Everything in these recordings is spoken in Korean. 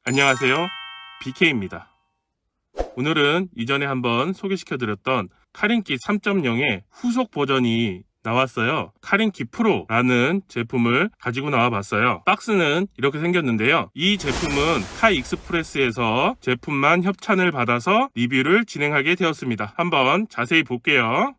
안녕하세요, BK입니다. 오늘은 이전에 한번 소개시켜드렸던 카링키 3.0의 후속 버전이 나왔어요. 카링키 프로라는 제품을 가지고 나와봤어요. 박스는 이렇게 생겼는데요. 이 제품은 카익스프레스에서 제품만 협찬을 받아서 리뷰를 진행하게 되었습니다. 한번 자세히 볼게요.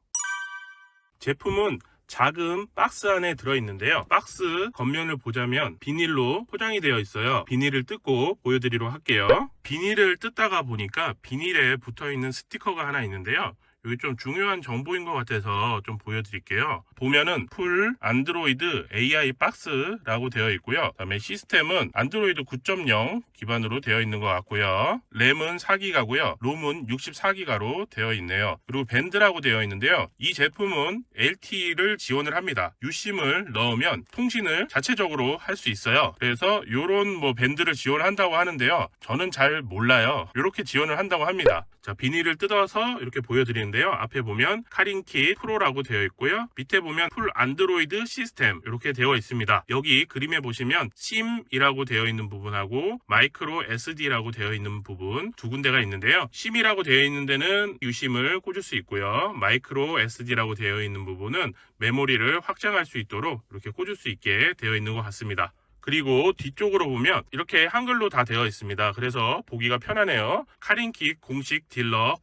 제품은 작은 박스 안에 들어있는데요. 박스 겉면을 보자면 비닐로 포장이 되어 있어요. 비닐을 뜯고 보여드리도록 할게요. 비닐을 뜯다가 보니까 비닐에 붙어있는 스티커가 하나 있는데요. 여기 좀 중요한 정보인 것 같아서 좀 보여드릴게요. 보면은 풀 안드로이드 AI 박스라고 되어 있고요. 그다음에 시스템은 안드로이드 9.0 기반으로 되어 있는 것 같고요. 램은 4기가고요. 롬은 64기가로 되어 있네요. 그리고 밴드라고 되어 있는데요. 이 제품은 LTE를 지원을 합니다. 유심을 넣으면 통신을 자체적으로 할 수 있어요. 그래서 이런 밴드를 지원한다고 하는데요. 저는 잘 몰라요. 이렇게 지원을 한다고 합니다. 자, 비닐을 뜯어서 이렇게 보여드리는데요. 앞에 보면 카링키 프로라고 되어 있고요. 밑에 보면 풀 안드로이드 시스템 이렇게 되어 있습니다. 여기 그림에 보시면 심이라고 되어 있는 부분하고 마이크로 SD라고 되어 있는 부분 두 군데가 있는데요. 심이라고 되어 있는 데는 유심을 꽂을 수 있고요. 마이크로 SD라고 되어 있는 부분은 메모리를 확장할 수 있도록 이렇게 꽂을 수 있게 되어 있는 것 같습니다. 그리고 뒤쪽으로 보면 이렇게 한글로 다 되어 있습니다. 그래서 보기가 편하네요. 카링키 공식 딜러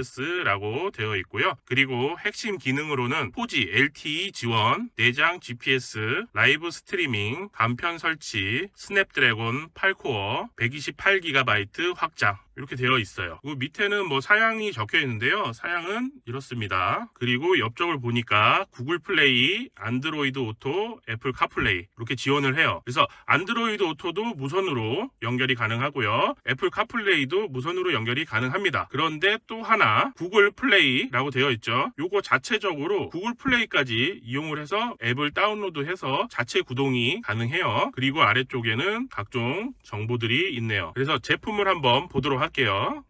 카익스프레스라고 되어 있고요. 그리고 핵심 기능으로는 4G LTE 지원, 내장 GPS, 라이브 스트리밍, 간편 설치, 스냅드래곤 8코어, 128GB 확장 이렇게 되어 있어요. 그리고 밑에는 사양이 적혀 있는데요. 사양은 이렇습니다. 그리고 옆쪽을 보니까 구글 플레이, 안드로이드 오토, 애플 카플레이 이렇게 지원을 해요. 그래서 안드로이드 오토도 무선으로 연결이 가능하고요. 애플 카플레이도 무선으로 연결이 가능합니다. 그런데 또 하나 구글 플레이라고 되어 있죠. 요거 자체적으로 구글 플레이까지 이용을 해서 앱을 다운로드해서 자체 구동이 가능해요. 그리고 아래쪽에는 각종 정보들이 있네요. 그래서 제품을 한번 보도록 할게요.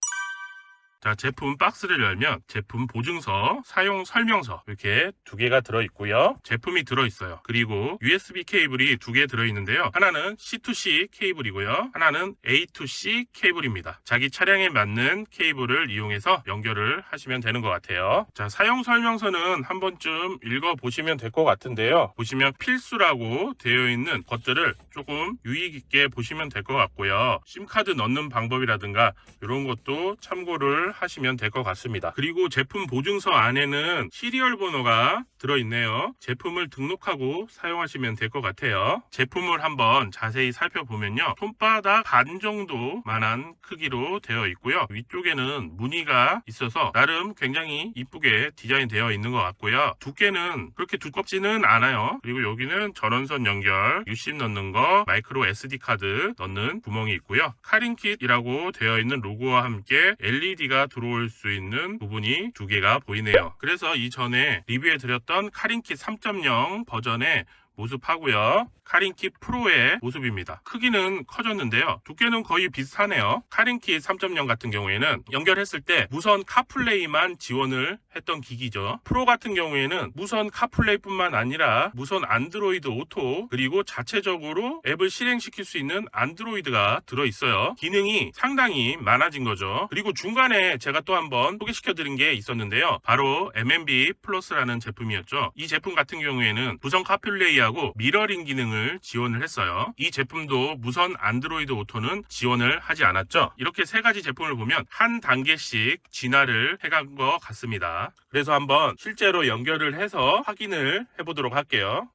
자, 제품 박스를 열면 제품 보증서, 사용 설명서 이렇게 두 개가 들어있고요. 제품이 들어있어요. 그리고 USB 케이블이 두 개 들어있는데요. 하나는 C2C 케이블이고요. 하나는 A2C 케이블입니다. 자기 차량에 맞는 케이블을 이용해서 연결을 하시면 되는 것 같아요. 자, 사용 설명서는 한 번쯤 읽어보시면 될 것 같은데요. 보시면 필수라고 되어 있는 것들을 조금 유의 깊게 보시면 될 것 같고요. 심카드 넣는 방법이라든가 이런 것도 참고를 하시면 될 것 같습니다. 그리고 제품 보증서 안에는 시리얼 번호가 들어있네요. 제품을 등록하고 사용하시면 될 것 같아요. 제품을 한번 자세히 살펴보면요. 손바닥 반 정도만한 크기로 되어 있고요. 위쪽에는 무늬가 있어서 나름 굉장히 이쁘게 디자인되어 있는 것 같고요. 두께는 그렇게 두껍지는 않아요. 그리고 여기는 전원선 연결, 유심 넣는 거, 마이크로 SD 카드 넣는 구멍이 있고요. 카링킷이라고 되어 있는 로고와 함께 LED가 들어올 수 있는 부분이 두 개가 보이네요. 그래서 이전에 리뷰해 드렸던 카링킷 3.0 버전의 모습하고요. 카링킷 프로의 모습입니다. 크기는 커졌는데요. 두께는 거의 비슷하네요. 카링킷 3.0 같은 경우에는 연결했을 때 무선 카플레이만 지원을 했던 기기죠. 프로 같은 경우에는 무선 카플레이뿐만 아니라 무선 안드로이드 오토 그리고 자체적으로 앱을 실행시킬 수 있는 안드로이드가 들어있어요. 기능이 상당히 많아진 거죠. 그리고 중간에 제가 또 한번 소개시켜 드린 게 있었는데요. 바로 MMB 플러스라는 제품이었죠. 이 제품 같은 경우에는 무선 카플레이하고 미러링 기능을 지원을 했어요. 이 제품도 무선 안드로이드 오토는 지원을 하지 않았죠. 이렇게 세 가지 제품을 보면 한 단계씩 진화를 해간 것 같습니다. 그래서 한번 실제로 연결을 해서 확인을 해보도록 할게요.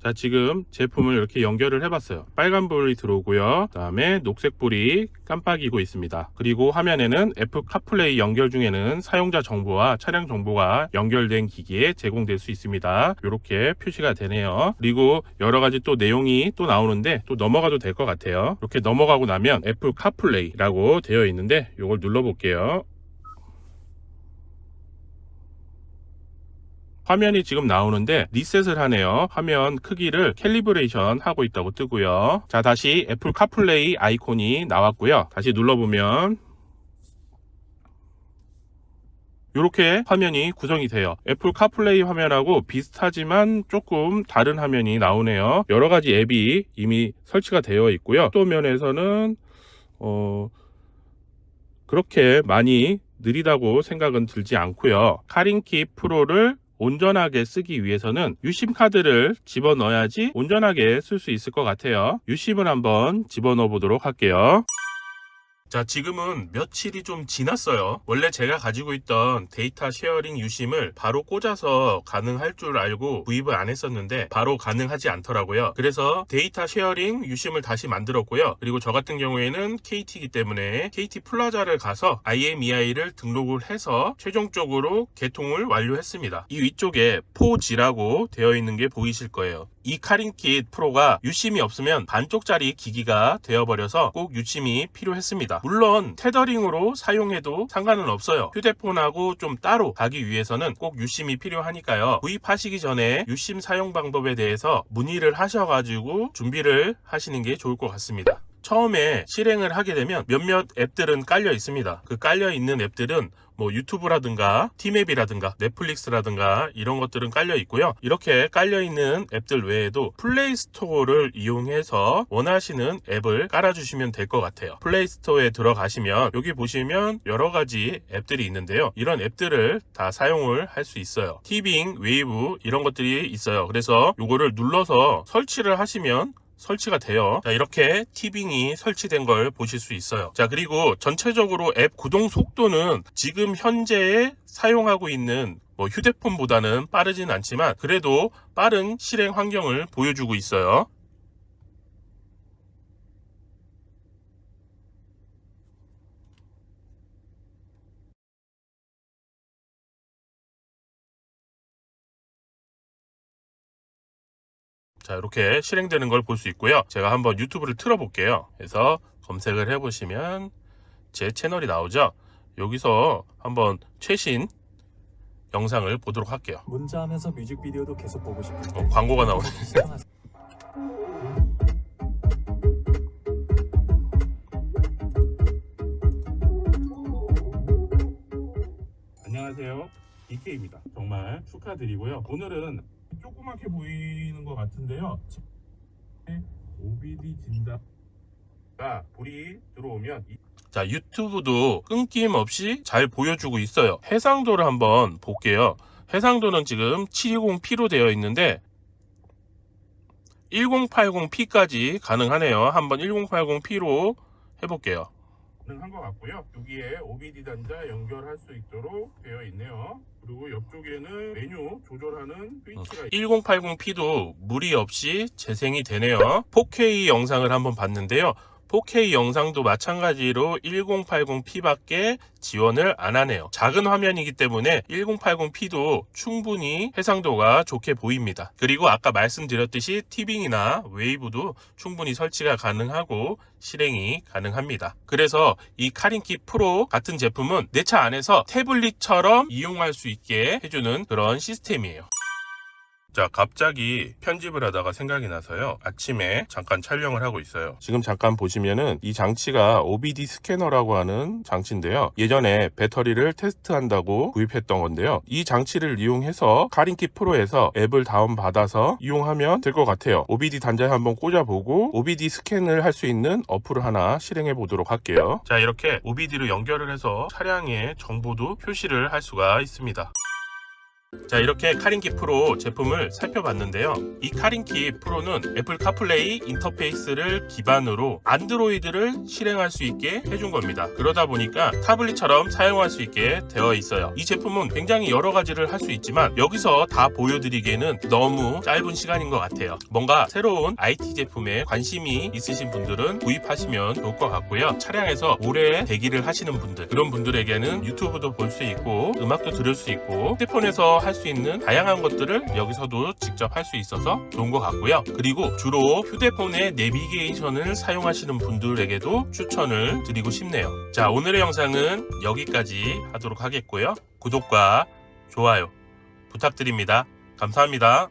자, 지금 제품을 이렇게 연결을 해봤어요. 빨간 불이 들어오고요. 그 다음에 녹색 불이 깜빡이고 있습니다. 그리고 화면에는 애플 카플레이 연결 중에는 사용자 정보와 차량 정보가 연결된 기기에 제공될 수 있습니다. 이렇게 표시가 되네요. 그리고 여러 가지 또 내용이 또 나오는데 또 넘어가도 될 것 같아요. 이렇게 넘어가고 나면 애플 카플레이라고 되어 있는데 이걸 눌러볼게요. 화면이 지금 나오는데 리셋을 하네요. 화면 크기를 캘리브레이션 하고 있다고 뜨고요. 자, 다시 애플 카플레이 아이콘이 나왔고요. 다시 눌러보면 이렇게 화면이 구성이 돼요. 애플 카플레이 화면하고 비슷하지만 조금 다른 화면이 나오네요. 여러 가지 앱이 이미 설치가 되어 있고요. 또 면에서는 그렇게 많이 느리다고 생각은 들지 않고요. 카링키 프로를 온전하게 쓰기 위해서는 유심 카드를 집어넣어야지 온전하게 쓸 수 있을 것 같아요. 유심을 한번 집어넣어 보도록 할게요. 자, 지금은 며칠이 좀 지났어요. 원래 제가 가지고 있던 데이터 쉐어링 유심을 바로 꽂아서 가능할 줄 알고 구입을 안 했었는데 바로 가능하지 않더라고요. 그래서 데이터 쉐어링 유심을 다시 만들었고요. 그리고 저 같은 경우에는 KT이기 때문에 KT 플라자를 가서 IMEI를 등록을 해서 최종적으로 개통을 완료했습니다. 이 위쪽에 4G라고 되어 있는 게 보이실 거예요. 이 카링킷 프로가 유심이 없으면 반쪽짜리 기기가 되어버려서 꼭 유심이 필요했습니다. 물론 테더링으로 사용해도 상관은 없어요. 휴대폰하고 좀 따로 가기 위해서는 꼭 유심이 필요하니까요. 구입하시기 전에 유심 사용 방법에 대해서 문의를 하셔가지고 준비를 하시는 게 좋을 것 같습니다. 처음에 실행을 하게 되면 몇몇 앱들은 깔려 있습니다. 그 깔려 있는 앱들은 뭐 유튜브라든가 티맵이라든가 넷플릭스라든가 이런 것들은 깔려 있고요. 이렇게 깔려 있는 앱들 외에도 플레이스토어를 이용해서 원하시는 앱을 깔아주시면 될 것 같아요. 플레이스토어에 들어가시면 여기 보시면 여러 가지 앱들이 있는데요. 이런 앱들을 다 사용을 할 수 있어요. 티빙, 웨이브 이런 것들이 있어요. 그래서 이거를 눌러서 설치를 하시면 설치가 돼요. 자, 이렇게 티빙이 설치된 걸 보실 수 있어요. 자, 그리고 전체적으로 앱 구동 속도는 지금 현재 사용하고 있는 휴대폰보다는 빠르진 않지만 그래도 빠른 실행 환경을 보여주고 있어요. 자, 이렇게 실행되는 걸 볼 수 있고요. 제가 한번 유튜브를 틀어 볼게요. 그래서 검색을 해 보시면 제 채널이 나오죠. 여기서 한번 최신 영상을 보도록 할게요. 문자하면서 뮤직비디오도 계속 보고 싶은데 광고가 나오네. 안녕하세요, DK입니다. 정말 축하드리고요. 오늘은 조그맣게 보이는 것 같은데요. OBD 진단가 불이 들어오면 자, 유튜브도 끊김없이 잘 보여주고 있어요. 해상도를 한번 볼게요. 해상도는 지금 720p로 되어 있는데 1080p까지 가능하네요. 한번 1080p로 해볼게요. 가능한 것 같고요. 여기에 OBD 단자 연결할 수 있도록 되어 있네요. 그리고 옆쪽에는 메뉴 조절하는 스위치가 1080p도 무리 없이 재생이 되네요. 4K 영상을 한번 봤는데요. 4K 영상도 마찬가지로 1080p밖에 지원을 안 하네요. 작은 화면이기 때문에 1080p도 충분히 해상도가 좋게 보입니다. 그리고 아까 말씀드렸듯이 티빙이나 웨이브도 충분히 설치가 가능하고 실행이 가능합니다. 그래서 이 카링키 프로 같은 제품은 내 차 안에서 태블릿처럼 이용할 수 있게 해주는 그런 시스템이에요. 자, 갑자기 편집을 하다가 생각이 나서요. 아침에 잠깐 촬영을 하고 있어요. 지금 잠깐 보시면은 이 장치가 OBD 스캐너라고 하는 장치인데요. 예전에 배터리를 테스트한다고 구입했던 건데요. 이 장치를 이용해서 카링키 프로에서 앱을 다운받아서 이용하면 될 것 같아요. OBD 단자에 한번 꽂아보고 OBD 스캔을 할 수 있는 어플을 하나 실행해 보도록 할게요. 자, 이렇게 OBD로 연결을 해서 차량의 정보도 표시를 할 수가 있습니다. 자, 이렇게 카링키 프로 제품을 살펴봤는데요. 이 카링키 프로는 애플 카플레이 인터페이스를 기반으로 안드로이드를 실행할 수 있게 해준 겁니다. 그러다 보니까 타블릿처럼 사용할 수 있게 되어 있어요. 이 제품은 굉장히 여러 가지를 할 수 있지만 여기서 다 보여드리기에는 너무 짧은 시간인 것 같아요. 뭔가 새로운 IT 제품에 관심이 있으신 분들은 구입하시면 좋을 것 같고요. 차량에서 오래 대기를 하시는 분들, 그런 분들에게는 유튜브도 볼 수 있고 음악도 들을 수 있고 휴대폰에서 할 수 있는 다양한 것들을 여기서도 직접 할 수 있어서 좋은 것 같고요. 그리고 주로 휴대폰의 내비게이션을 사용하시는 분들에게도 추천을 드리고 싶네요. 자, 오늘의 영상은 여기까지 하도록 하겠고요. 구독과 좋아요 부탁드립니다. 감사합니다.